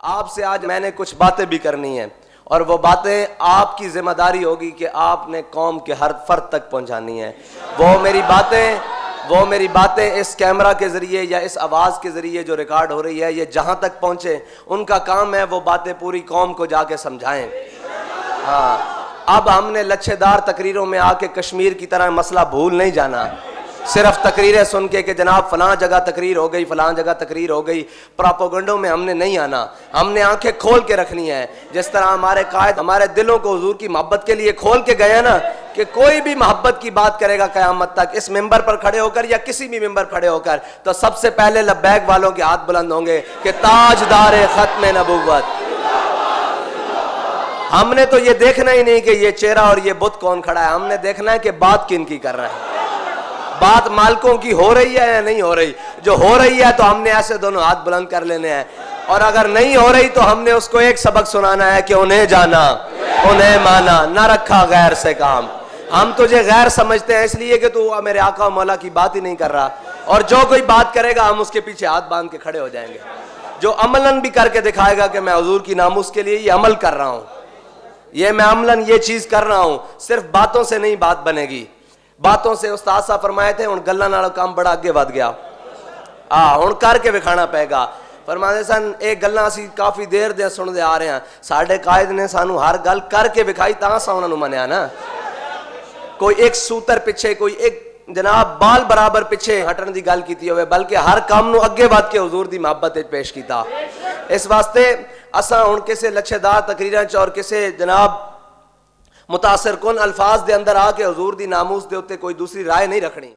آپ سے آج میں نے کچھ باتیں بھی کرنی ہیں اور وہ باتیں آپ کی ذمہ داری ہوگی کہ آپ نے قوم کے ہر فرد تک پہنچانی ہے. وہ میری باتیں اس کیمرہ کے ذریعے یا اس آواز کے ذریعے جو ریکارڈ ہو رہی ہے یہ جہاں تک پہنچے ان کا کام ہے وہ باتیں پوری قوم کو جا کے سمجھائیں. ہاں اب ہم نے لچھے دار تقریروں میں آ کے کشمیر کی طرح مسئلہ بھول نہیں جانا. صرف تقریریں سن کے کہ جناب فلاں جگہ تقریر ہو گئی فلاں جگہ تقریر ہو گئی پراپوگنڈوں میں ہم نے نہیں آنا. ہم نے آنکھیں کھول کے رکھنی ہے جس طرح ہمارے قائد ہمارے دلوں کو حضور کی محبت کے لیے کھول کے گئے ہیں نا کہ کوئی بھی محبت کی بات کرے گا قیامت تک اس ممبر پر کھڑے ہو کر یا کسی بھی ممبر کھڑے ہو کر تو سب سے پہلے لبیک والوں کے ہاتھ بلند ہوں گے کہ تاجدار ختم نبوت. ہم نے تو یہ دیکھنا ہی نہیں کہ یہ چہرہ اور یہ بت کون کھڑا ہے, ہم نے دیکھنا ہے کہ بات کن کی کر رہا ہے. بات مالکوں کی ہو رہی ہے یا نہیں ہو رہی. جو ہو رہی ہے تو ہم نے ایسے دونوں ہاتھ بلند کر لینے ہیں اور اگر نہیں ہو رہی تو ہم نے اس کو ایک سبق سنانا ہے کہ انہیں جانا انہیں مانا نہ رکھا غیر سے کام. ہم تجھے غیر سمجھتے ہیں اس لیے کہ تو میرے آقا و مولا کی بات ہی نہیں کر رہا اور جو کوئی بات کرے گا ہم اس کے پیچھے ہاتھ باندھ کے کھڑے ہو جائیں گے. جو عملاً بھی کر کے دکھائے گا کہ میں حضور کی ناموس کے لیے یہ عمل کر رہا ہوں, یہ میں عملاً یہ چیز کر رہا ہوں, صرف باتوں سے نہیں بات بنے گی. باتوں سے استاد صاحب فرمائے تھے ہن گلاں نال کام بڑا اگے ود گیا. ہن کر کے وکھانا پے گا. فرماتے سن یہ گلاں اسی کافی دیر دے سنتے آ رہے ہیں, ساڈے قائد نے سانو ہر گل کر کے وکھائی تاں سا انہاں نوں منیا نا. کوئی ایک سوتر پیچھے کوئی ایک جناب بال برابر پیچھے ہٹن دی گل کیتی ہوئے بلکہ ہر کام نو اگے ود کے حضور دی محبت وچ پیش کیتا. اس واسطے اساں ہن کسے لچھے دار تقریراں چ اور کسے جناب متاثر کن الفاظ دے اندر آ کے حضور دی ناموس دے اوتے کوئی دوسری رائے نہیں رکھنی.